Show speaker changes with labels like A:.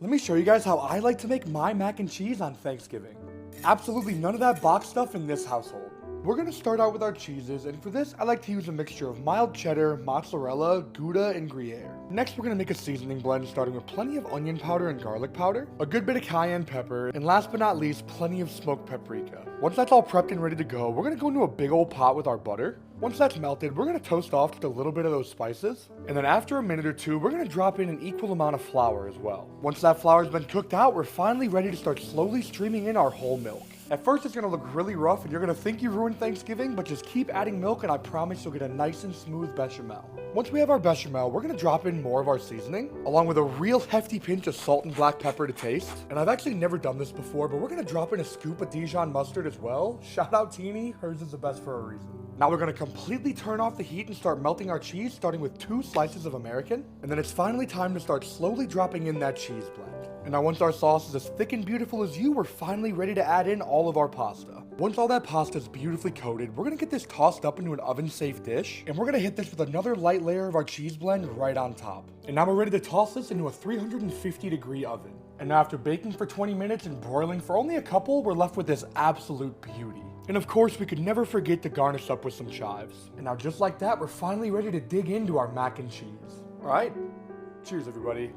A: Let me show you guys how I like to make my mac and cheese on Thanksgiving. Absolutely none of that box stuff in this household. We're going to start out with our cheeses, and for this, I like to use a mixture of mild cheddar, mozzarella, Gouda, and Gruyere. Next, we're going to make a seasoning blend starting with plenty of onion powder and garlic powder, a good bit of cayenne pepper, and last but not least, plenty of smoked paprika. Once that's all prepped and ready to go, we're going to go into a big old pot with our butter. Once that's melted, we're going to toast off just a little bit of those spices, and then after a minute or two, we're going to drop in an equal amount of flour as well. Once that flour's been cooked out, we're finally ready to start slowly streaming in our whole milk. At first, it's going to look really rough, and you're going to think you ruined Thanksgiving, but just keep adding milk, and I promise you'll get a nice and smooth bechamel. Once we have our bechamel, we're going to drop in more of our seasoning, along with a real hefty pinch of salt and black pepper to taste. And I've actually never done this before, but we're going to drop in a scoop of Dijon mustard as well. Shout out Teeny, hers is the best for a reason. Now we're going to completely turn off the heat and start melting our cheese, starting with 2 slices of American. And then it's finally time to start slowly dropping in that cheese blend. And now once our sauce is as thick and beautiful as you, we're finally ready to add in all of our pasta. Once all that pasta is beautifully coated, we're going to get this tossed up into an oven-safe dish. And we're going to hit this with another light layer of our cheese blend right on top. And now we're ready to toss this into a 350-degree oven. And now after baking for 20 minutes and broiling for only a couple, we're left with this absolute beauty. And of course, we could never forget to garnish up with some chives. And now just like that, we're finally ready to dig into our mac and cheese. All right, cheers everybody.